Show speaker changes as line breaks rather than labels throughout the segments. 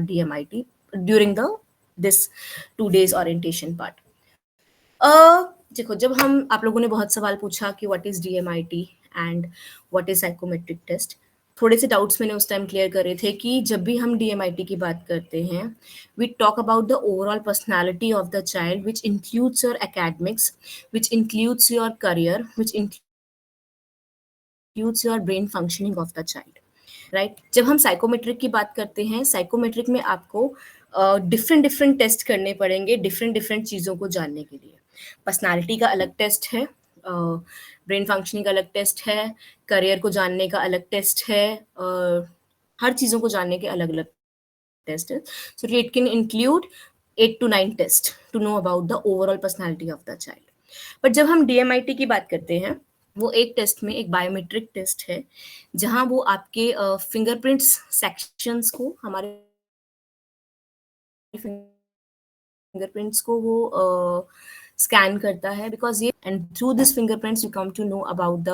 DMIT during the this 2 days orientation part. देखो, जब हम आप लोगों ने बहुत सवाल पूछा कि what is DMIT and what is psychometric test, थोड़े से डाउट्स मैंने उस टाइम क्लियर करे थे कि जब भी हम DMIT की बात करते हैं, we talk about the overall personality of the child, which includes your academics, which includes your career, which includes your brain functioning of the child, right? जब हम साइकोमेट्रिक की बात करते हैं, साइकोमेट्रिक में आपको डिफरेंट डिफरेंट टेस्ट करने पड़ेंगे डिफरेंट डिफरेंट चीज़ों को जानने के लिए. पर्सनालिटी का अलग टेस्ट है, ब्रेन फंक्शनिंग का अलग टेस्ट है, करियर को जानने का अलग टेस्ट है, हर चीज़ों को जानने के अलग अलग टेस्ट है. So it can include 8 to 9 test to know about the overall personality of the child. But जब हम DMIT की बात करते हैं, वो एक टेस्ट में एक बायोमेट्रिक टेस्ट है, जहां वो आपके फिंगरप्रिंट्स सेक्शंस को, हमारे फिंगरप्रिंट्स को वो स्कैन करता है, बिकॉज ये and through this fingerprints you come to know about the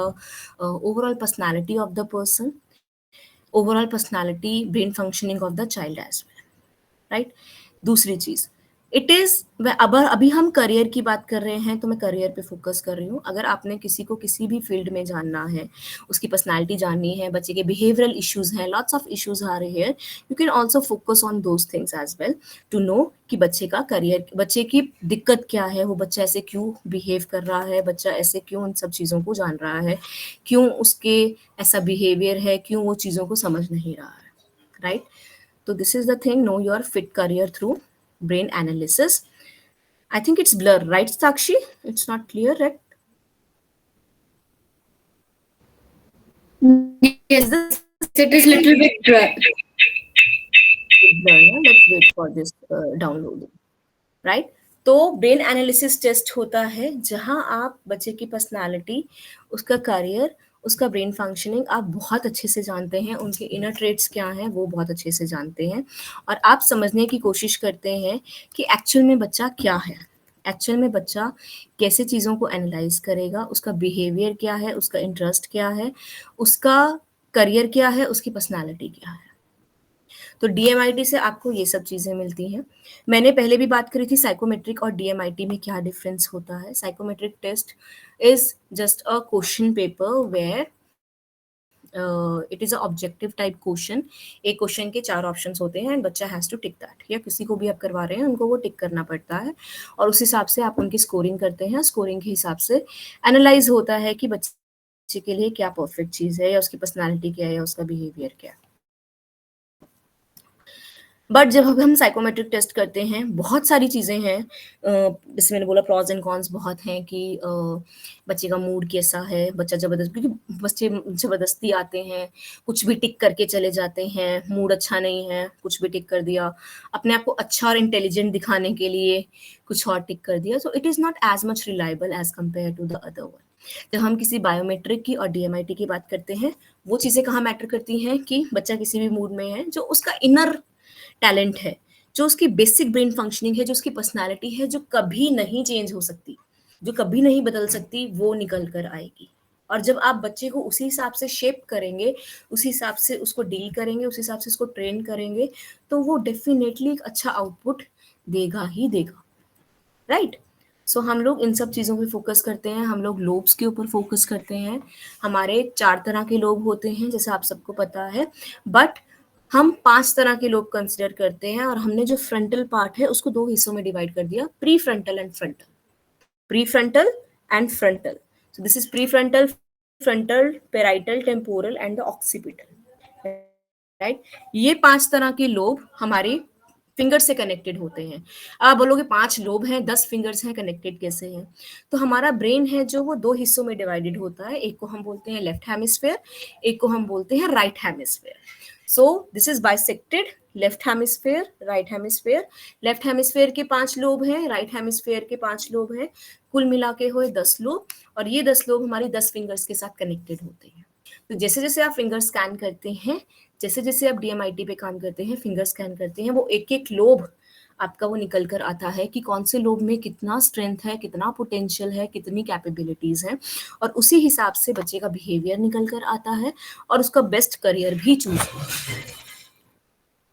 overall personality of the person, overall personality, brain functioning of the child as well, right? दूसरी चीज, इट इज, अब अभी हम करियर की बात कर रहे हैं तो मैं करियर पे फोकस कर रही हूँ. अगर आपने किसी को किसी भी फील्ड में जानना है, उसकी पर्सनालिटी जाननी है, बच्चे के बिहेवियरल इश्यूज हैं, लॉट्स ऑफ इश्यूज आ रहे हैं, you can also focus on those things as well to know कि बच्चे का करियर, बच्चे की दिक्कत क्या है, वो बच्चा ऐसे क्यों बिहेव कर रहा है, बच्चा ऐसे क्यों उन सब चीज़ों को जान रहा है, क्यों उसके ऐसा बिहेवियर है, क्यों वो चीज़ों को समझ नहीं रहा है, right? So this is the thing, know your fit career through brain analysis. I think it's blur, right, Sakshi? It's not clear, right?
Yes, it is little bit
Blur, yeah? Let's wait for this downloading, right? तो brain analysis test होता है जहां आप बच्चे की personality, उसका career, उसका brain functioning आप बहुत अच्छे से जानते हैं, उनके इनर ट्रेट्स क्या हैं वो बहुत अच्छे से जानते हैं, और आप समझने की कोशिश करते हैं कि एक्चुअल में बच्चा क्या है, एक्चुअल में बच्चा कैसे चीज़ों को एनालाइज करेगा, उसका बिहेवियर क्या है, उसका इंटरेस्ट क्या है, उसका करियर क्या है, उसकी पर्सनालिटी क्या है. तो DMIT से आपको ये सब चीज़ें मिलती हैं. मैंने पहले भी बात करी थी साइकोमेट्रिक और DMIT में क्या डिफरेंस होता है. Psychometric test is just a question paper where it is a objective type question. एक क्वेश्चन के 4 ऑप्शंस होते हैं एंड बच्चा हैज़ टू टिक दैट, या किसी को भी आप करवा रहे हैं उनको वो टिक करना पड़ता है, और उस हिसाब से आप उनकी स्कोरिंग करते हैं. स्कोरिंग के हिसाब से एनालाइज होता है कि बच्चे के लिए क्या परफेक्ट चीज़ है, या उसकी पर्सनैलिटी क्या है, या उसका बिहेवियर क्या है. बट जब हम साइकोमेट्रिक टेस्ट करते हैं, बहुत सारी चीज़ें हैं, जैसे मैंने बोला प्रॉज एंड कॉन्स बहुत हैं कि बच्चे का मूड कैसा है, बच्चा ज़बरदस्त, क्योंकि बच्चे ज़बरदस्ती आते हैं, कुछ भी टिक करके चले जाते हैं, मूड अच्छा नहीं है, कुछ भी टिक कर दिया, अपने आप को अच्छा और इंटेलिजेंट दिखाने के लिए कुछ और टिक कर दिया. So it is not as much reliable as compare to the other one. जब हम किसी बायोमेट्रिक की और DMIT की बात करते हैं, वो चीज़ें कहाँ मैटर करती हैं कि बच्चा किसी भी मूड में है, जो उसका इनर टैलेंट है, जो उसकी बेसिक ब्रेन फंक्शनिंग है, जो उसकी पर्सनालिटी है, जो कभी नहीं चेंज हो सकती, जो कभी नहीं बदल सकती, वो निकल कर आएगी. और जब आप बच्चे को उसी हिसाब से शेप करेंगे, उसी हिसाब से उसको डील करेंगे, उसी हिसाब से उसको ट्रेन करेंगे, तो वो डेफिनेटली एक अच्छा आउटपुट देगा ही देगा, राइट? सो हम लोग इन सब चीज़ों पे फोकस करते हैं, हम लोग लोब्स के ऊपर फोकस करते हैं. हमारे 4 तरह के लोब होते हैं, जैसे आप सबको पता है, बट हम 5 तरह के लोब कंसिडर करते हैं, और हमने जो फ्रंटल पार्ट है उसको 2 हिस्सों में डिवाइड कर दिया, pre frontal and frontal. Prefrontal and frontal. So this is prefrontal, frontal, parietal, temporal and the occipital. Right? ये 5 तरह के लोब हमारे फिंगर से कनेक्टेड होते हैं. आप बोलोगे 5 लोब हैं, 10 फिंगर्स हैं, कनेक्टेड कैसे हैं? तो हमारा ब्रेन है जो वो 2 हिस्सों में डिवाइडेड होता है. एक को हम बोलते हैं लेफ्ट हेमिस्फेयर, एक को हम बोलते हैं right hemisphere. So this is bisected, left hemisphere, right hemisphere. Left hemisphere के 5 लोब हैं, राइट हेमिस्फेयर के 5 लोब हैं, कुल मिला के हुए 10 लोब, और ये 10 लोब हमारी 10 फिंगर्स के साथ कनेक्टेड होते हैं. तो जैसे जैसे आप फिंगर स्कैन करते हैं, जैसे जैसे आप DMIT पे काम करते हैं, फिंगर स्कैन करते हैं, वो एक एक लोब आपका वो निकल कर आता है कि कौन से लोब में कितना स्ट्रेंथ है, कितना पोटेंशियल है, कितनी कैपेबिलिटीज हैं, और उसी हिसाब से बच्चे का बिहेवियर निकल कर आता है और उसका बेस्ट करियर भी चूज होता है,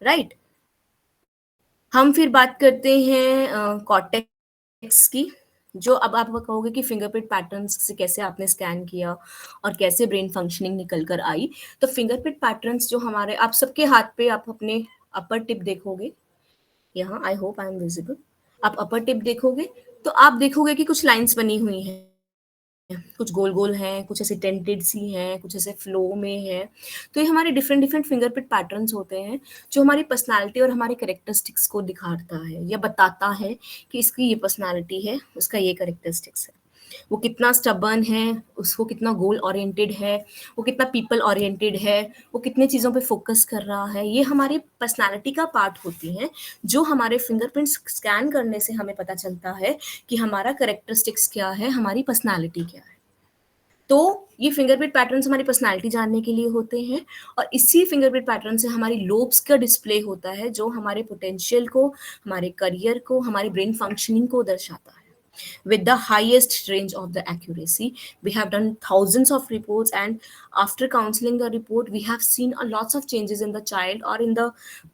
राइट? हम फिर बात करते हैं कॉर्टेक्स की, जो अब आप कहोगे कि फिंगरप्रिंट पैटर्न्स से कैसे आपने स्कैन किया और कैसे ब्रेन फंक्शनिंग निकल कर आई। तो फिंगरप्रिंट पैटर्न्स जो हमारे आप सबके हाथ पे आप अपने अपर टिप देखोगे, यहाँ I hope I am visible, आप अपर टिप देखोगे तो आप देखोगे कि कुछ लाइंस बनी हुई हैं, कुछ गोल गोल हैं, कुछ ऐसे टेंटेड सी हैं, कुछ ऐसे फ्लो में है। तो ये हमारे डिफरेंट डिफरेंट फिंगरप्रिंट पैटर्न्स होते हैं जो हमारी पर्सनालिटी और हमारे करेक्टरिस्टिक्स को दिखाता है या बताता है कि इसकी ये पर्सनालिटी है, उसका ये करेक्टरिस्टिक्स है। वो कितना स्टबर्न है, उसको कितना गोल ओरिएंटेड है, वो कितना पीपल ओरिएंटेड है, वो कितने चीज़ों पे फोकस कर रहा है, ये हमारी पर्सनालिटी का पार्ट होती हैं, जो हमारे फिंगरप्रिंट्स स्कैन करने से हमें पता चलता है कि हमारा करेक्टरिस्टिक्स क्या है, हमारी पर्सनालिटी क्या है। तो ये फिंगरप्रिंट पैटर्न्स हमारी पर्सनालिटी जानने के लिए होते हैं, और इसी फिंगरप्रिंट पैटर्न से हमारी लोब्स का डिस्प्ले होता है, जो हमारे पोटेंशियल को, हमारे करियर को, हमारी ब्रेन फंक्शनिंग को दर्शाता है। With the highest range of the accuracy, we have done thousands of reports, and after counseling the report we have seen a lots of changes in the child or in the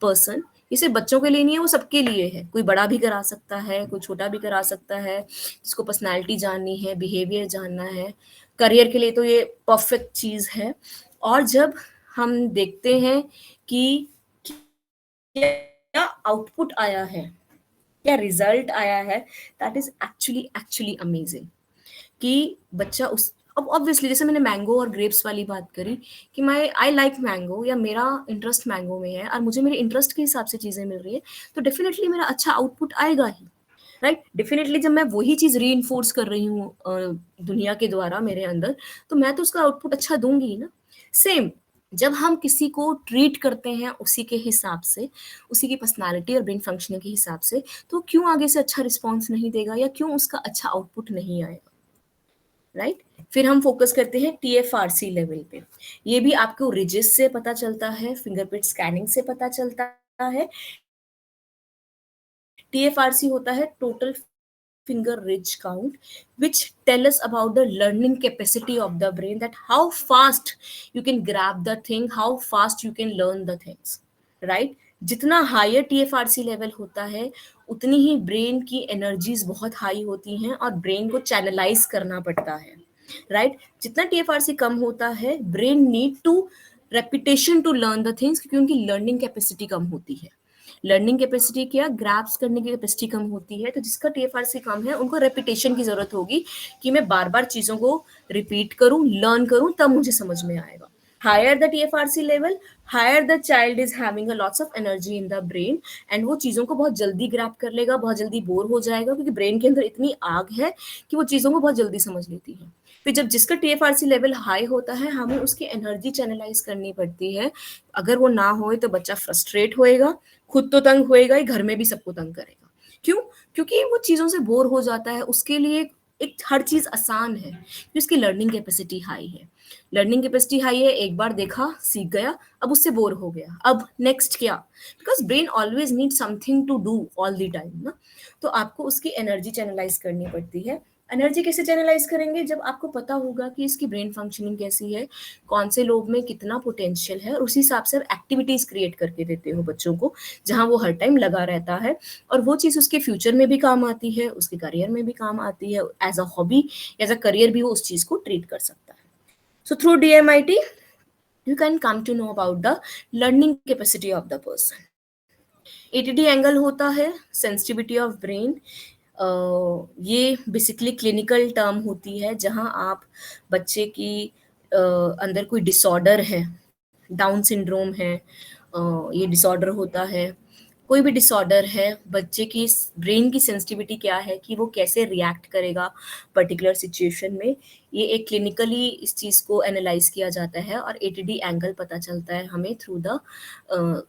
person. ये सिर्फ बच्चों के लिए नहीं है, वो सबके लिए है, कोई बड़ा भी करा सकता है, कोई छोटा भी करा सकता है, जिसको पर्सनालिटी जाननी है, बिहेवियर जानना है, करियर के लिए तो ये परफेक्ट चीज है। और जब हम देखते हैं कि क्या आउटपुट आया है, क्या रिजल्ट आया है, दैट इज एक्चुअली अमेजिंग। कि बच्चा उस, अब ऑब्वियसली जैसे मैंने मैंगो और ग्रेप्स वाली बात करी कि मैं आई लाइक मैंगो या मेरा इंटरेस्ट मैंगो में है और मुझे मेरे इंटरेस्ट के हिसाब से चीज़ें मिल रही है, तो डेफिनेटली मेरा अच्छा आउटपुट आएगा ही, राइट। डेफिनेटली जब मैं वही चीज़ री कर रही हूँ दुनिया के द्वारा मेरे अंदर, तो मैं तो उसका आउटपुट अच्छा दूंगी ही ना। सेम जब हम किसी को ट्रीट करते हैं उसी के हिसाब से, उसी की पर्सनालिटी और ब्रेन फंक्शनिंग के हिसाब से, तो क्यों आगे से अच्छा रिस्पॉन्स नहीं देगा या क्यों उसका अच्छा आउटपुट नहीं आएगा, राइट। फिर हम फोकस करते हैं TFRC लेवल पे। ये भी आपको रिजिस से पता चलता है, फिंगरप्रिंट स्कैनिंग से पता चलता है। TFRC होता है total finger ridge count, which tell us about the learning capacity of the brain, that how fast you can grab the thing, how fast you can learn the things, right। जितना higher TFRC level होता है उतनी ही brain की energies बहुत high होती हैं और brain को चैनलाइज करना पड़ता है, राइट। जितना TFRC कम होता है, brain need to repetition to learn the things, क्योंकि उनकी लर्निंग कैपेसिटी कम होती है। लर्निंग कैपेसिटी क्या, ग्रैप्स करने की कैपेसिटी कम होती है, तो जिसका TFRC कम है उनको रेपिटेशन की जरूरत होगी कि मैं बार बार चीजों को रिपीट करूं, लर्न करूं, तब मुझे समझ में आएगा। Higher the TFRC level, higher the child is having a lots of energy in the brain, and वो चीजों को बहुत जल्दी ग्रैप कर लेगा, बहुत जल्दी बोर हो जाएगा, क्योंकि ब्रेन के अंदर इतनी आग है कि वो चीजों को बहुत जल्दी समझ लेती है। फिर जब जिसका TFRC लेवल हाई होता है, हमें उसकी एनर्जी चैनलाइज करनी पड़ती है। अगर वो ना हो तो बच्चा फ्रस्ट्रेट होएगा, खुद तो तंग होएगा ही, घर में भी सबको तंग करेगा। क्यों? क्योंकि वो चीजों से बोर हो जाता है, उसके लिए एक हर चीज आसान है क्योंकि उसकी लर्निंग कैपेसिटी हाई है। लर्निंग कैपेसिटी हाई है, एक बार देखा सीख गया, अब उससे बोर हो गया, अब नेक्स्ट क्या, because brain always need something to do all the time ना। तो आपको उसकी एनर्जी चैनलाइज करनी पड़ती है। एनर्जी कैसे चैनलाइज करेंगे, जब आपको पता होगा कि इसकी ब्रेन फंक्शनिंग कैसी है, कौन से लोब में कितना पोटेंशियल है, और उसी हिसाब से आप एक्टिविटीज क्रिएट करके देते हो बच्चों को जहां वो हर टाइम लगा रहता है, और वो चीज उसके फ्यूचर में भी काम आती है, उसके करियर में भी काम आती है, as a hobby, as a career भी वो उस चीज को ट्रीट कर सकता है। So through DMIT you can come to know about the learning capacity of the person. ATD angle होता है सेंसिटिविटी ऑफ ब्रेन। ये बेसिकली क्लिनिकल टर्म होती है जहां आप बच्चे की अंदर कोई डिसऑर्डर है, डाउन सिंड्रोम है, ये डिसऑर्डर होता है, कोई भी डिसऑर्डर है, बच्चे की ब्रेन की सेंसिटिविटी क्या है कि वो कैसे रिएक्ट करेगा पर्टिकुलर सिचुएशन में, ये एक क्लिनिकली इस चीज़ को एनालाइज किया जाता है, और ATD एंगल पता चलता है हमें through the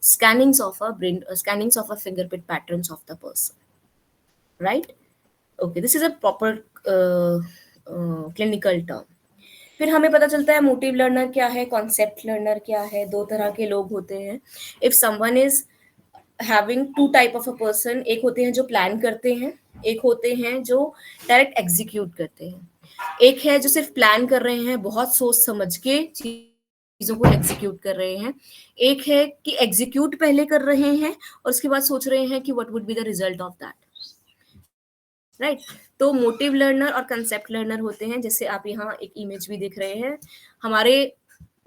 scannings of a fingerprint patterns of the person, right. Okay, this is a proper clinical term. फिर हमें पता चलता है मोटिव लर्नर क्या है, कॉन्सेप्ट लर्नर क्या है। दो तरह के लोग होते हैं। If someone is having two type of a person, एक होते हैं जो प्लान करते हैं, एक होते हैं जो डायरेक्ट एग्जीक्यूट करते हैं। एक है जो सिर्फ प्लान कर रहे हैं, बहुत सोच समझ के चीज़ों को एग्जीक्यूट कर रहे हैं, एक है कि एग्जीक्यूट पहले कर रहे हैं और उसके बाद सोच रहे हैं कि what would be the result of that, right. तो मोटिव लर्नर और कंसेप्ट लर्नर होते हैं, जैसे आप यहाँ एक इमेज भी देख रहे हैं, हमारे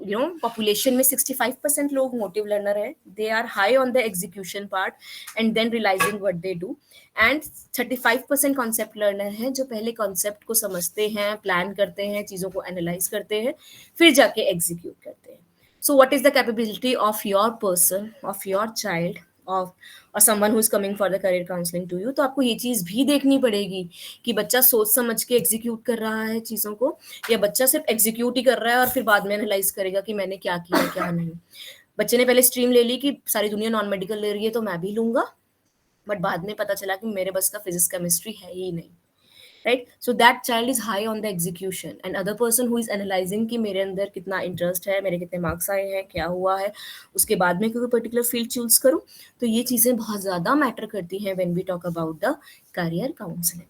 पॉपुलेशन में 65% लोग मोटिव लर्नर है, they are high on the execution part and then realizing what they do, and 35% concept learner है जो पहले कॉन्सेप्ट को समझते हैं, प्लान करते हैं, चीज़ों को एनालाइज करते हैं, फिर जाके एग्जीक्यूट करते हैं। So what is the capability of your person, of your child, of or someone who is coming for the career counseling to you? तो आपको ये चीज़ भी देखनी पड़ेगी कि बच्चा सोच समझ के एग्जीक्यूट कर रहा है चीज़ों को, या बच्चा सिर्फ एग्जीक्यूट ही कर रहा है और फिर बाद में एनालाइज करेगा कि मैंने क्या किया क्या नहीं। बच्चे ने पहले स्ट्रीम ले ली कि सारी दुनिया नॉन मेडिकल ले रही है तो मैं भी लूंगा, बट बाद में पता चला कि मेरे बस का फिजिक्स केमिस्ट्री है ही नहीं, right. So that child is high on the execution, and other person who is analysing कि मेरे अंदर कितना इंटरेस्ट है, मेरे कितने मार्क्स आए हैं, क्या हुआ है, उसके बाद में कोई पर्टिकुलर फील्ड चूज करूँ। तो ये चीज़ें बहुत ज़्यादा मैटर करती हैं when we talk about the career counselling,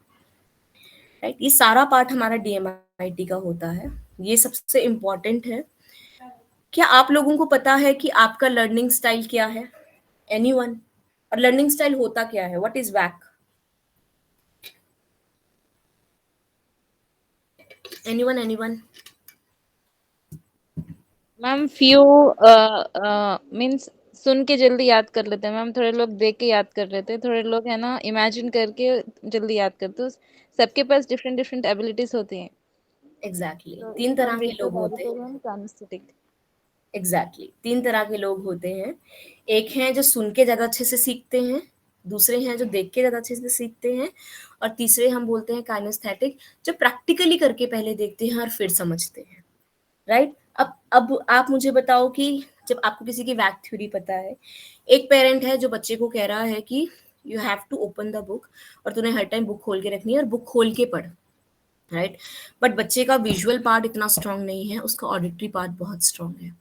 right. ये सारा पार्ट हमारा DMIT का होता है, ये सबसे इम्पॉर्टेंट है। क्या आप लोगों को पता है कि आपका लर्निंग स्टाइल क्या है? एनीवन? और लर्निंग स्टाइल होता क्या है? What is vac? Anyone?
Ma'am few means सुन के जल्दी याद कर लेते हैं मैम, थोड़े लोग देख के याद कर लेते हैं, थोड़े लोग है ना इमेजिन करके जल्दी याद करते हैं। सबके पास डिफरेंट डिफरेंट एबिलिटीज होती हैं।
एग्जैक्टली
तो
तीन तरह के लोग होते हैं।
काइनेस्थेटिक।
एग्जैक्टली तीन तरह के लोग होते हैं। एक हैं जो सुन के ज़्यादा अच्छे से सीखते हैं, दूसरे हैं जो देख के ज़्यादा अच्छे से सीखते हैं, और तीसरे हम बोलते हैं काइनेस्थेटिक, जो प्रैक्टिकली करके पहले देखते हैं और फिर समझते हैं, राइट। अब आप मुझे बताओ कि जब आपको किसी की वैक थ्योरी पता है, एक पेरेंट है जो बच्चे को कह रहा है कि you have to open the book, और तूने हर टाइम बुक खोल के रखनी है और बुक खोल के पढ़, राइट। बट बच्चे का विजुअल पार्ट इतना स्ट्रांग नहीं है, उसका ऑडिटरी पार्ट बहुत स्ट्रांग है।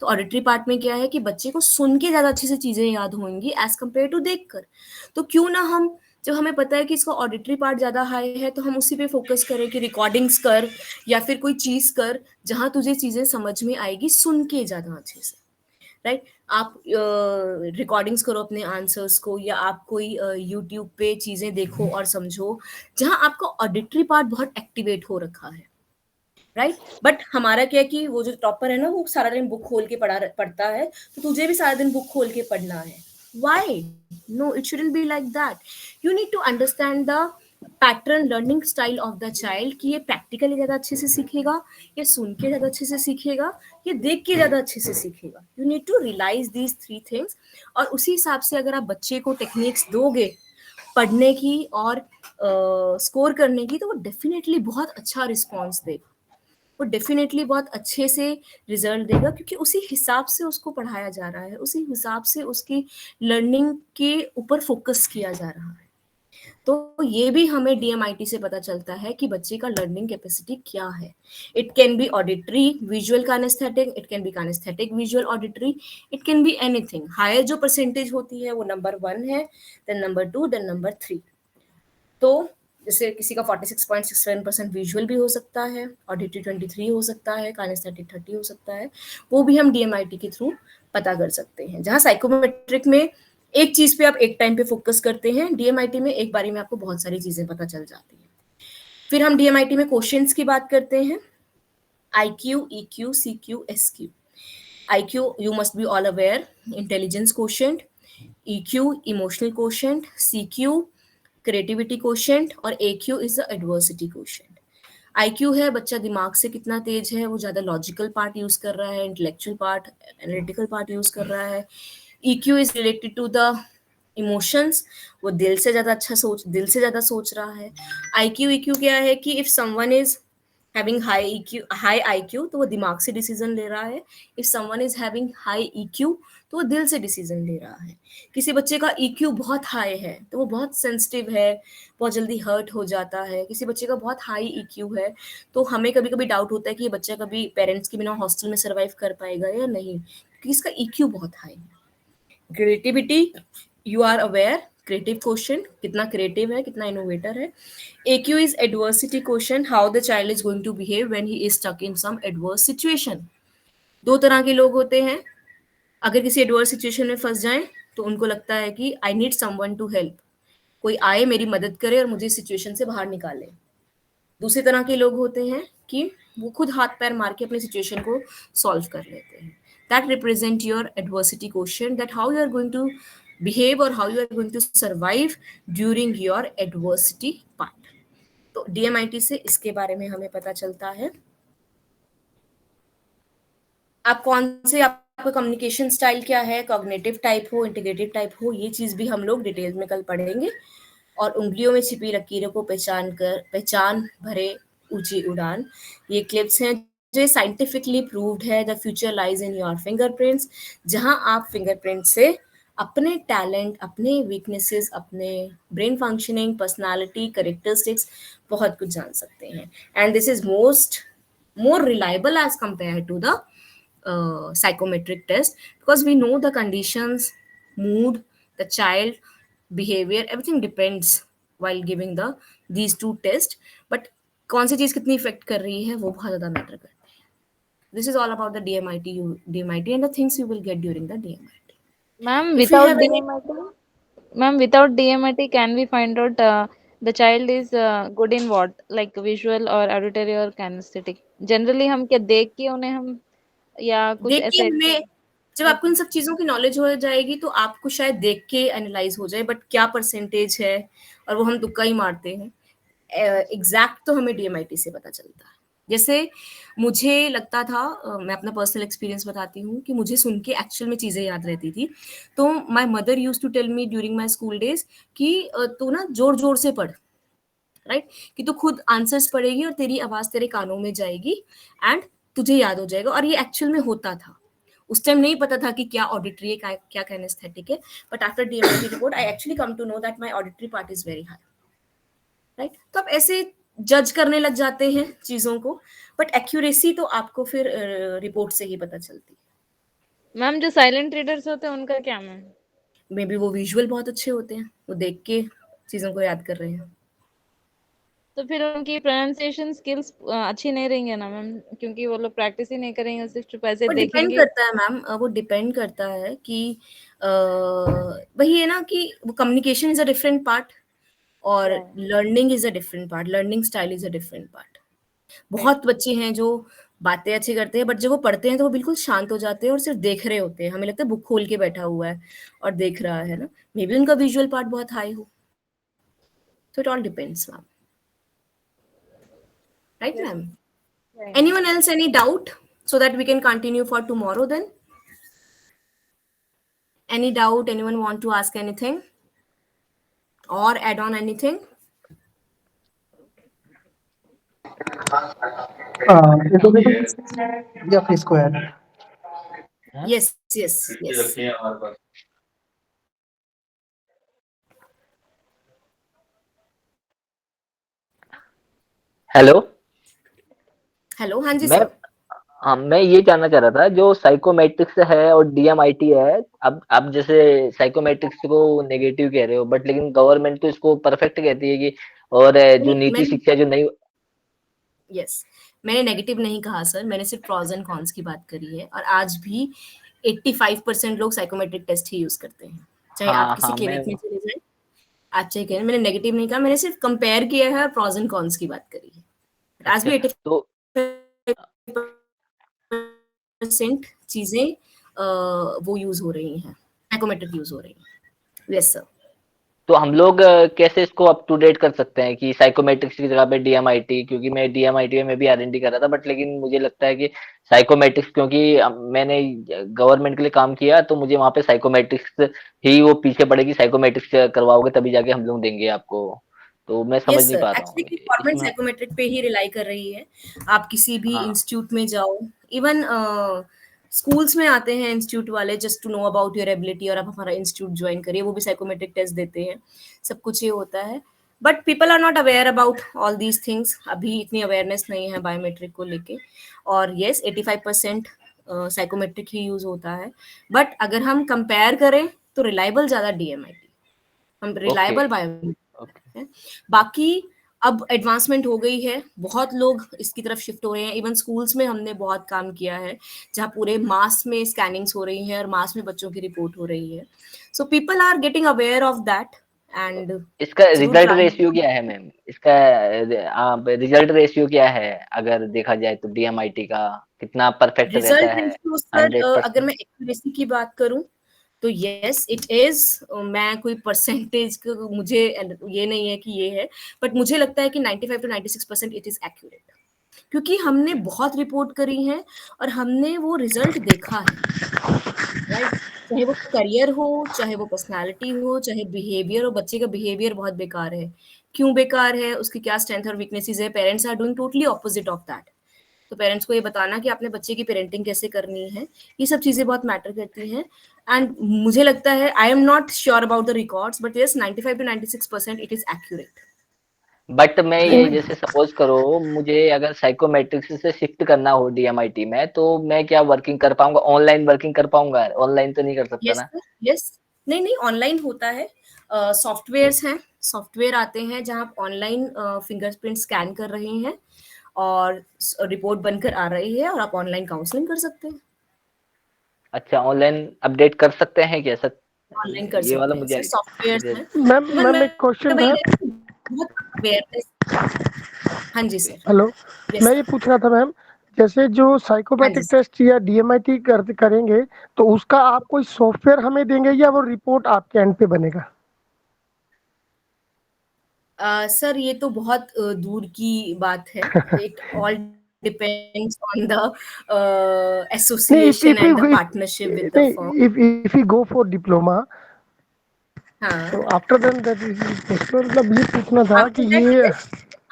तो ऑडिटरी पार्ट में क्या है कि बच्चे को सुन के ज़्यादा अच्छे से चीज़ें याद होंगी एज कम्पेयर टू देख कर। तो क्यों ना हम, जब हमें पता है कि इसका ऑडिटरी पार्ट ज़्यादा हाई है, तो हम उसी पे फोकस करें कि रिकॉर्डिंग्स कर या फिर कोई चीज़ कर जहाँ तुझे चीज़ें समझ में आएगी सुन के ज़्यादा अच्छे से, राइट। आप रिकॉर्डिंग्स करो अपने आंसर्स को, या आप कोई यूट्यूब पे चीज़ें देखो और समझो जहाँ आपका ऑडिटरी पार्ट बहुत एक्टिवेट हो रखा है, राइट। बट हमारा क्या है कि वो जो टॉपर है ना, वो सारा दिन बुक खोल के पढ़ता है, तो तुझे भी सारा दिन बुक खोल के पढ़ना है। Why? No, it shouldn't be like that. You need to understand the pattern learning style of the child, कि ये प्रैक्टिकली ज़्यादा अच्छे से सीखेगा, या सुन के ज़्यादा अच्छे से सीखेगा, या देख के ज़्यादा अच्छे से सीखेगा। You need to realise these 3 things, और उसी हिसाब से अगर आप बच्चे को टेक्निक्स दोगे पढ़ने की और स्कोर करने की, तो वो डेफिनेटली बहुत अच्छा रिस्पॉन्स देगा, वो डेफिनेटली बहुत अच्छे से रिजल्ट देगा, क्योंकि उसी हिसाब से उसको पढ़ाया जा रहा है, उसी हिसाब से उसकी लर्निंग के ऊपर फोकस किया जा रहा है। तो ये भी हमें DMIT से पता चलता है कि बच्चे का लर्निंग कैपेसिटी क्या है। It can be auditory visual kinesthetic, it can be kinesthetic visual auditory, it can be anything. Higher जो परसेंटेज होती है वो नंबर 1 है, देन नंबर 2, देन नंबर 3। तो जैसे किसी का 46.67% विजुअल भी हो सकता है, ऑडिटरी 23 हो सकता है, काइनेस्थेटिक 30 हो सकता है, वो भी हम DMIT के थ्रू पता कर सकते हैं। जहाँ साइकोमेट्रिक में एक चीज पे आप एक टाइम पे फोकस करते हैं, DMIT में एक बारी में आपको बहुत सारी चीजें पता चल जाती हैं। फिर हम DMIT में क्वेश्चंस की बात करते हैं, IQ, EQ, CQ, SQ। IQ, you must be all aware, intelligence quotient, EQ, emotional quotient, CQ, creativity quotient, और AQ is the adversity quotient। IQ है बच्चा दिमाग से कितना तेज है, वो ज़्यादा लॉजिकल पार्ट यूज़ कर रहा है, intellectual part, analytical part use कर रहा है। EQ is related to the emotions, वो दिल से ज़्यादा सोच रहा है। IQ, EQ क्या है कि if someone is having high IQ, तो वो दिमाग से डिसीजन ले रहा है। If someone is having high EQ, तो वो दिल से डिसीजन ले रहा है। किसी बच्चे का EQ बहुत हाई है तो वो बहुत सेंसिटिव है, बहुत जल्दी हर्ट हो जाता है। किसी बच्चे का बहुत हाई EQ है तो हमें कभी कभी डाउट होता है कि ये बच्चा कभी पेरेंट्स के बिना हॉस्टल में सर्वाइव कर पाएगा या नहीं, क्योंकि इसका EQ बहुत हाई है। Creativity, you are aware, creative quotient, कितना क्रिएटिव है, कितना इनोवेटर है। AQ is adversity quotient, how the child is going to behave when he is stuck in some adverse situation. 2 तरह के लोग होते हैं, अगर किसी एडवर्स सिचुएशन में फँस जाएँ, तो उनको लगता है कि I need someone to help, कोई आए मेरी मदद करे और मुझे इस सिचुएशन से बाहर निकाले। दूसरी तरह के लोग होते हैं कि वो खुद हाथ-पैर मार के अपनी सिचुएशन को सॉल्व कर लेते हैं। That represent your adversity quotient, that how you are going to behave or how you are going to survive during your adversity part. तो DMIT से इसके बारे में हमें पता चलता है। आप कौन से आपका कम्युनिकेशन स्टाइल क्या है, कॉग्निटिव टाइप हो, इंटीग्रेटिव टाइप हो, ये चीज़ भी हम लोग डिटेल में कल पढ़ेंगे। और उंगलियों में छिपी लकीरों को पहचान भरे ऊंची उड़ान, ये क्लिप्स हैं जो साइंटिफिकली प्रूव्ड है। The future lies in your fingerprints, जहां आप फिंगरप्रिंट से अपने टैलेंट, अपने वीकनेसेस, अपने ब्रेन फंक्शनिंग, पर्सनालिटी, करेक्टरिस्टिक्स बहुत कुछ जान सकते हैं। And this is more reliable as compared to the psychometric test, because we know the conditions, mood, the child behavior, everything depends while giving these two tests, but कौन सी चीज कितनी effect कर रही है वो बहुत ज्यादा मैटर करती है। This is all about the DMIT and the things you will get during the DMIT.
Ma'am,
If you
without
have any,
DMIT, ma'am, without DMIT, can we find out the child is good in what, like visual or auditory or kinesthetic? Generally, हम क्या देख के उन्हें हम या कुछ
देख के
ऐसे
हमें, जब आपको इन सब चीजों की नॉलेज हो जाएगी तो आपको शायद देख के एनालाइज हो जाए, बट क्या परसेंटेज है और वो हम तुक्का ही मारते हैं। एग्जैक्ट तो हमें DMIT से पता चलता है। जैसे मुझे लगता था, मैं अपना पर्सनल एक्सपीरियंस बताती हूँ कि मुझे सुन के एक्चुअल में चीज़ें याद रहती थी। तो my mother used to tell me during my school days कि तू ना जोर-जोर से पढ़, राइट? कि तू खुद आंसर्स पढ़ेगी और तेरी आवाज़ तेरे कानों में जाएगी एंड तुझे याद हो जाएगा, और ये एक्चुअल में होता था। उस टाइम नहीं पता था कि क्या ऑडिटरी है, क्या काइनेस्थेटिक है, but after DMIT report I actually come to know that my auditory part is very high. Right? तो आप ऐसे जज करने लग जाते हैं चीजों को, बट एक्यूरेसी तो आपको फिर रिपोर्ट से ही पता चलती है।
मैम जो साइलेंट रीडर्स होते हैं उनका क्या मैम?
मे बी वो विजुअल बहुत अच्छे होते हैं, वो देख के चीजों को याद कर रहे हैं।
तो फिर उनकी प्रोनाउंसिएशन स्किल्स अच्छी नहीं रहेंगे ना मैम, क्योंकि वो लोग प्रैक्टिस ही नहीं करेंगे, सिर्फ ऐसे
वो डिपेंड
देखेंगे।
करता है मैम, वो डिपेंड करता है कि वही है ना कि वो communication is a different part और
या
learning is a different part, learning style is a different part.
Right.
बहुत बच्चे हैं जो बातें अच्छी करते हैं, बट जब वो पढ़ते हैं तो वो बिल्कुल शांत हो जाते हैं और सिर्फ देख रहे होते हैं, हमें लगता है बुक खोल के बैठा हुआ है और देख रहा है ना, मे बी उनका विजुअल पार्ट बहुत हाई हो। So it all depends, ma'am. Right,
yes.
ma'am? Anyone else any doubt so that we can continue for tomorrow then? Any doubt? Anyone want to ask anything or add on anything?
It will be, yeah, please go ahead.
Yes, yes, yes.
Hello
hello, हाँ जी
मैं
sir.
हाँ मैं ये जानना चाह रहा था, जो साइकोमेट्रिक्स है और DMIT है। अब जैसे साइकोमेट्रिक्स को नेगेटिव कह रहे हो, बट लेकिन गवर्नमेंट तो इसको परफेक्ट कहती है कि, और जो
नहीं,
नीति
मैंने
शिक्षा जो नई।
यस, मैंने नेगेटिव नहीं कहा सर, मैंने सिर्फ प्रॉज एंड कॉन्स की बात करी है। और आज भी 85% लोग साइकोमेट्रिक टेस्ट ही यूज करते हैं, चाहे आप
हाँ
किसी
हाँ मैं
क्लिनिक में चले जाएं। आप चाहे कहें, मैंने नेगेटिव नहीं कहा, मैंने सिर्फ कंपेयर किया है और प्रॉज एंड कॉन्स की बात करी है। बट आज
अच्छा
भी
तो
85% चीजें वो यूज हो रही हैं, साइकोमेट्रिक यूज हो रही हैं। Yes sir.
तो हम लोग कैसे इसको अप टू डेट कर सकते हैं कि साइकोमेट्रिक्स की जगह पे DMIT, क्योंकि मैं DMIT में भी R&D कर रहा था, बट लेकिन मुझे लगता है कि साइकोमेट्रिक्स, क्योंकि मैंने गवर्नमेंट के लिए काम किया, तो मुझे वहां पे साइकोमेट्रिक्स ही वो पीछे पड़ेगी, साइकोमेट्रिक्स करवाओगे तभी जाके हम लोग देंगे आपको। तो मैं समझ
यस
नहीं
सर,
पा रहा
एक्चुअली
हूँ
गवर्नमेंट
इसमें।
साइकोमेट्रिक पे ही रिलाई कर रही है। आप किसी भी
हाँ
इंस्टीट्यूट में जाओ, इवन स्कूल्स में आते हैं इंस्टीट्यूट वाले just to know about your ability, और आप हमारा इंस्टीट्यूट ज्वाइन करिए, वो भी साइकोमेट्रिक टेस्ट देते हैं, सब कुछ ये होता है। But people are not aware about all these things, अभी इतनी अवेयरनेस नहीं है बायोमेट्रिक को लेके। और येस, 85% साइकोमेट्रिक ही यूज होता है, बट अगर हम कंपेयर करें तो रिलायबल ज्यादा DMIT, हम
ओके
रिलायबल बायोमेट्रिक
ओके।
है। बाकी अब एडवांसमेंट हो गई है, बहुत लोग इसकी तरफ शिफ्ट हो रहे हैं। इवन स्कूल्स में हमने बहुत काम किया है, जहाँ पूरे मास में स्कैनिंग्स हो रही हैं और मास में बच्चों की रिपोर्ट हो रही है। So people are getting aware of that and
इसका
जरूर
रिजल्ट
ट्राई।
रेशियो क्या है मैम? इसका रिजल्ट रेशियो क्या है अगर देखा जाए तो डीएमआईटी का कितना परफेक्ट रहता
रिजल्ट
है?
रेशियो सर, अगर
100%?
मैं एक्यूरेसी की बात करूं तो यस इट इज। मैं कोई परसेंटेज मुझे ये नहीं है कि ये है, बट मुझे लगता है कि 95 to 96% इट इज एक्यूरेट, क्योंकि हमने बहुत रिपोर्ट करी है और हमने वो रिजल्ट देखा है, राइट। चाहे वो करियर हो, चाहे वो पर्सनालिटी हो, चाहे बिहेवियर हो। बच्चे का बिहेवियर बहुत बेकार है, क्यों बेकार है, उसकी क्या स्ट्रेंथ और वीकनेसेस है, parents are doing totally opposite of that. तो पेरेंट्स को ये बताना कि आपने बच्चे की पेरेंटिंग कैसे करनी है, ये सब चीजें बहुत मैटर करती हैं। एंड मुझे लगता है, I am not sure about the records, but yes 95 to 96% it is accurate.
But मैं ये
राइट।
जैसे सपोज करो मुझे अगर साइकोमेट्रिक्स से शिफ्ट करना हो डीएमआईटी में, तो मैं क्या वर्किंग कर पाऊंगा? ऑनलाइन वर्किंग कर पाऊंगा? ऑनलाइन तो नहीं कर सकता
यस
ना?
Sir, yes. नहीं नहीं, ऑनलाइन होता है। सॉफ्टवेयर्स हैं, सॉफ्टवेयर आते हैं जहां आप ऑनलाइन फिंगरप्रिंट स्कैन कर रहे हैं और रिपोर्ट बनकर आ रही है और आप ऑनलाइन काउंसलिंग कर सकते हैं।
अच्छा, ऑनलाइन अपडेट कर सकते हैं क्या सर?
ऑनलाइन कर
ये वाला
सकते हैं
मुझे
सर, सॉफ्टवेयर्स
मुझे
हैं।
मैम
इवन
मैम
मैं
एक क्वेश्चन
वही
था।
कह रही हूँ, बहुत अवेयरनेस। हाँ जी सर।
हेलो,
यस
मैं ये
सर।
पूछ रहा था मैम, जैसे जो
हाँ जी
साइकोमेट्रिक
सर।
टेस्ट या डीएमआईटी करेंगे, तो उसका आप कोई सॉफ्टवेयर हमें देंगे या वो रिपोर्ट आपके एंड पे बनेगा?
सर ये तो बहुत दूर की बात है। It all depends on the
नहीं,
association and the partnership with the firm.
If you go for diploma,
हाँ,
तो after then that is possible. मतलब ये पूछना था कि
आफ्टर दैट
ये
यस,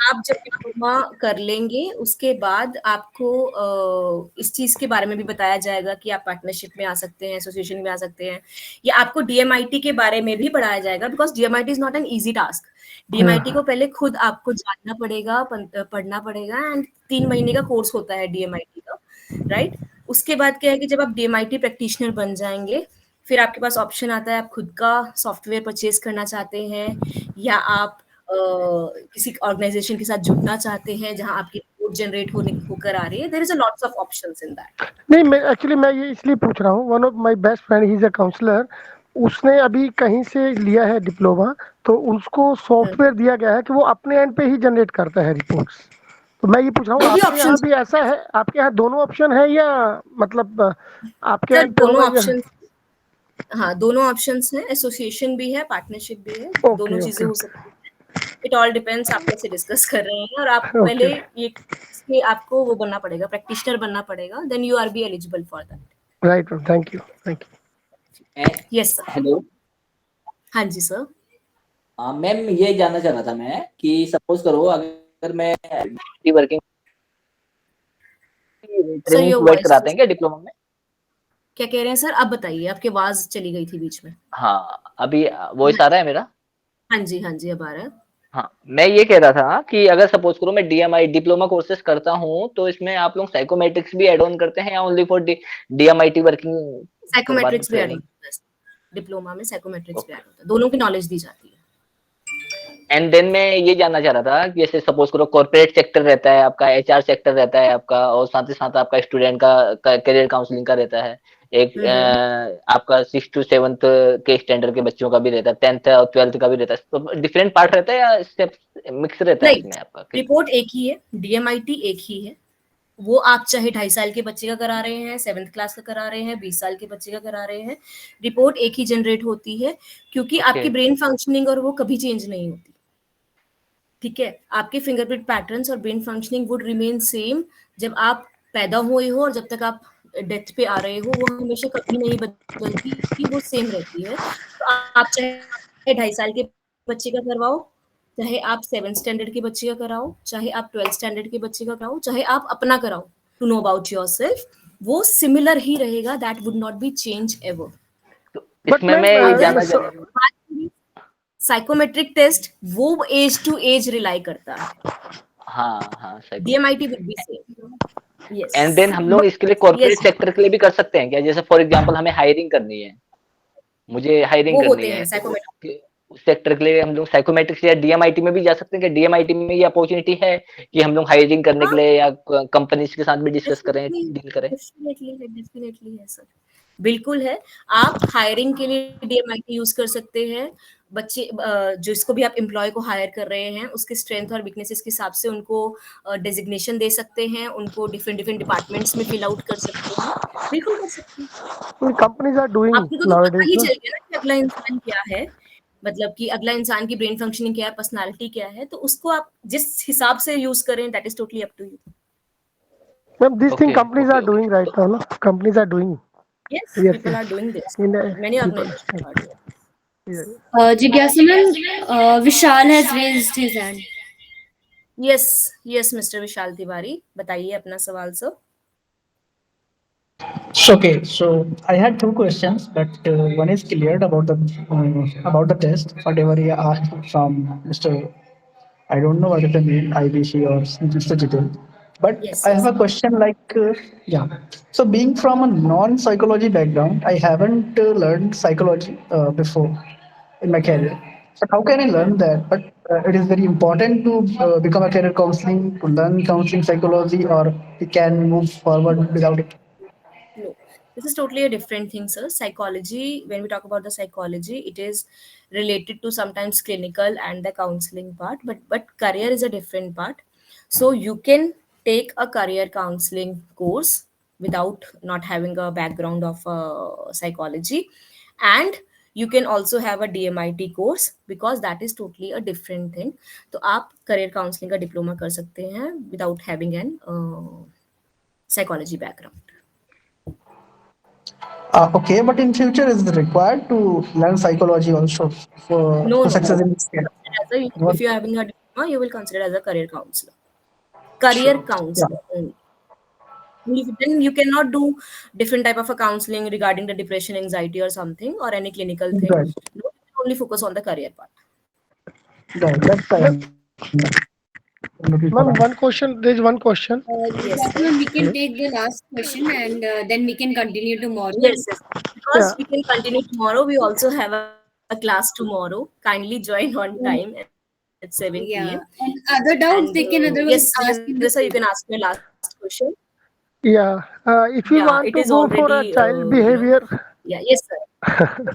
आप जब डिप्लोमा कर लेंगे उसके बाद आपको इस चीज के बारे में भी बताया जाएगा कि आप पार्टनरशिप में आ सकते हैं, एसोसिएशन में आ सकते हैं, या आपको डीएमआईटी के बारे में भी पढ़ाया जाएगा, because DMIT is not an easy task. DMIT को पहले खुद आपको जानना पड़ेगा, पढ़ना पड़ेगा, एंड 3 महीने का कोर्स होता है डीएमआईटी का, राइट। उसके बाद क्या है कि जब आप डीएमआईटी प्रैक्टिशनर बन जाएंगे, फिर आपके पास ऑप्शन आता है, आप खुद का सॉफ्टवेयर परचेज करना चाहते हैं या आप किसी ऑर्गेनाइजेशन के साथ जुड़ना चाहते हैं जहां आपकी रिपोर्ट जनरेट होकर आ रही है। There is a lots of options in that.
नहीं, मैं ये इसलिए पूछ रहा हूँ, one of my best friend he is a counsellor, उसने अभी कहीं से लिया है डिप्लोमा, तो उसको सॉफ्टवेयर दिया गया है कि वो अपने एंड पे ही जनरेट करता है रिपोर्ट्स। तो मैं ये पूछ रहा हूँ,
वो भी
आपके यहाँ
ऑप्शंस,
भी ऐसा है? आपके यहाँ दोनों ऑप्शन है या मतलब आपके
सर
एंड पे
दोनों
होगा या?
ऑप्शन, हाँ दोनों ऑप्शंस हैं, एसोसिएशन भी है, पार्टनरशिप भी है, दोनों
ओके
चीजें
ओके
हो सकती हैं। इट ऑल डिपेंड्स, आप कैसे डिस्कस कर रहे हैं, और आपको
ओके।
पहले ये इसके आपको वो बनना पड़ेगा, प्रैक्टिशनर बनना पड़ेगा, then you are be eligible for that.
Right, thank you thank
yes sir.
Hello
हाँ जी सर।
मैम, ये जानना चाह रहा था मैं कि सपोज करो अगर मैं
working
sir
training
your
provide
voice,
कराते हैं क्या डिप्लोमा में?
क्या कह रहे हैं सर, आप बताइए, आपकी आवाज चली गई थी बीच में।
हाँ, अभी वॉइस आ रहा है मेरा?
हाँ जी, हाँ जी, अब आ रहा है।
हाँ, मैं ये कह रहा था कि अगर सपोज करो मैं डीएमआई डिप्लोमा कोर्सेज करता हूँ, तो इसमें आप लोग साइकोमेट्रिक्स भी एड ऑन करते हैं या ओनली फॉर डीएमआईटी वर्किंग करवाते हैं
साइकोमेट्रिक्स भी ऐड
ट्रेनिंग?
होता है, डिप्लोमा में साइकोमेट्रिक्स भी ऐड होता है, दोनों की नॉलेज दी जाती है।
एंड देन मैं ये जानना चाह रहा था कि जैसे सपोज करो कॉर्पोरेट सेक्टर रहता है आपका, एचआर सेक्टर रहता है आपका, और साथ ही साथ आपका स्टूडेंट का करियर काउंसलिंग का रहता है, एक
हम्म।
आपका 6 to 7 के स्टैंडर्ड के बच्चों का भी रहता है, 10th और 12th का भी रहता है, तो डिफरेंट पार्ट रहता है या स्टेप मिक्स रहता है
नहीं,
उसमें आपका?
रिपोर्ट एक ही है, डीएमआईटी एक ही है। वो आप चाहे 2.5 साल के बच्चे का करा रहे हैं, 7th क्लास का करा रहे हैं, 20 साल के बच्चे का करा रहे हैं, रिपोर्ट एक ही जनरेट होती है, क्योंकि
ओके।
आपकी ब्रेन फंक्शनिंग और वो कभी चेंज नहीं होती। ठीक है, आपके फिंगरप्रिंट पैटर्न्स और brain functioning would remain same जब आप पैदा हुए हो और जब तक आप डेथ पे आ रहे हो, वो हमेशा कभी नहीं बदलती, वो सेम रहती है। तो आप चाहे 2.5 साल के बच्चे का करवाओ, चाहे आप 7th स्टैंडर्ड के बच्चे का कराओ, चाहे आप 12th स्टैंडर्ड के बच्चे का कराओ, चाहे आप अपना कराओ, to know about yourself, वो सिमिलर ही रहेगा, that would not be change ever.
तो
बट
इसमें मैं ये
अगर
जानना चाह
बात करें साइकोमेट्रिक टेस्ट, वो एज टू एज रिलाई करता है,
हाँ हाँ,
DMIT
psychometric.
Would be same. Yes.
And then हम लोग इसके लिए कॉर्पोरेट
यस,
सेक्टर के लिए भी कर सकते हैं क्या? जैसे फॉर एग्जांपल हमें हायरिंग करनी है, मुझे हायरिंग
वो
करनी
होते
है
हैं
तो
साइकोमेट्रिक,
उस सेक्टर के लिए हम लोग साइकोमेट्रिक्स या डीएमआईटी में भी जा सकते हैं? क्या डीएमआईटी में ये अपॉर्चुनिटी है कि हम लोग हायरिंग करने के
हाँ,
लिए या कंपनीज के साथ भी डिस्कस करें,
डेफिनेटली
डील करें?
डेफिनेटली है सर, बिल्कुल है। आप हायरिंग के लिए डीएमआईटी यूज कर सकते हैं। बच्चे जिसको भी आप एम्प्लॉय को हायर कर रहे हैं, उसके स्ट्रेंथ और वीकनेसेस के हिसाब से उनको डेजिग्नेशन दे सकते हैं, उनको डिफरेंट डिफरेंट डिपार्टमेंट्स में फिल आउट कर सकते हैं, बिल्कुल कर सकते हैं।
कंपनीज आर डूइंग
आपको तो पता
नाउअडेज
ही
ना।
चल गया ना कि अगला इंसान क्या है, मतलब कि अगला इंसान की ब्रेन फंक्शनिंग क्या है, पर्सनालिटी क्या है, तो उसको आप जिस हिसाब से यूज करें, that is totally up to you.
Ma'am this thing
okay,
companies are
okay, okay.
Doing right now ना, companies are doing.
Yes,
yes
people are
yes
doing this.
इन
Many
people.
organizations are doing.
Jigyasa ma'am, Vishal has raised his hand.
Yes, yes, Mr. Vishal Tiwari, बताइए अपना सवाल sir.
Okay, so I had two questions, but one is cleared about the test. Whatever you asked from Mr. I don't know what is the name, IBC or Mr. Jitul. But
Yes,
I have
yes.
a question like, yeah. So being from a non-psychology background, I haven't learned psychology before in my career. But how can I learn that? But it is very important to become a career counseling, to learn counseling psychology, or we can move forward without it.
No, this is totally a different thing, sir. Psychology, when we talk about the psychology, it is related to sometimes clinical and the counseling part, but career is a different part. So you can take a career counseling course without not having a background of psychology, and you can also have a DMIT course because that is totally a different thing. तो आप career counseling का diploma कर सकते हैं without having an psychology background.
Okay, but in future is it required to learn psychology also
No,
for
no, no.
success in this career? What?
If you're having a diploma, you will consider as a career counselor. Career
Sure. Yeah.
counselor only. Then you cannot do different type of a counseling regarding the depression, anxiety, or something, or any clinical thing.
Right.
No, you can only focus on the career part.
Right. That's fine. I'm looking for
ma'am
that.
One question, there is one question.
Yes,
Jigyasa
sir.
ma'am, we can take the last question and then we can continue tomorrow.
Yes, yes.
या
Because we can continue tomorrow. We also have a class tomorrow. Kindly join on time at 7
Yeah,
p.m.
and other doubts
And
they can otherwise
yes,
ask in the
Jigasha, you can ask me last question.
या if you
Yeah,
want
it
to
is
go for a
already,
child behaviour,
yeah, yes, sir.
If you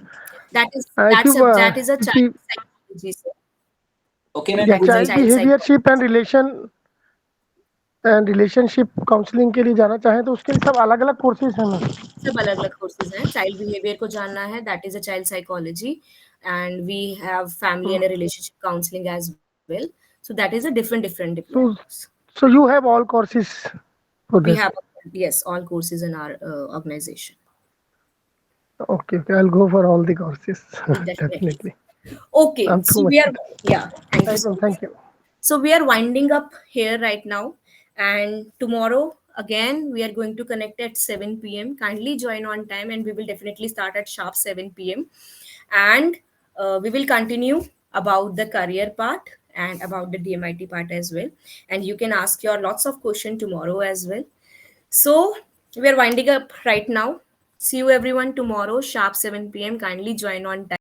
That is a
if
child
you
psychology, sir.
Okay ma'am,
या
That is a
पूछिए।
Child
child psychology.
Behaviourship and relationship counselling के लिए जाना चाहें तो उसके लिए सब अलग अलग कोर्सेज हैं मैम।
सब अलग अलग कोर्सेज हैं। चाइल्ड बिहेवियर को जानना है, that is a child psychology, and we have family and relationship counselling as well, so that is a different
so
diplomas.
So you have all courses for
We
this.
have, yes, all courses in our organization.
Okay, okay, I'll go for all the courses.
Definitely.
Definitely.
Okay,
I'm too
so
much.
we are, yeah, thank you
Right,
so
ma'am.
much.
Thank you.
So we are winding up here right now, and tomorrow again we are going to connect at 7 p.m. Kindly join on time, and we will definitely start at sharp 7 p.m. And we will continue about the career part and about the DMIT part as well. And you can ask your lots of questions tomorrow as well. So we are winding up right now. See you everyone tomorrow sharp 7 p.m. Kindly join on time.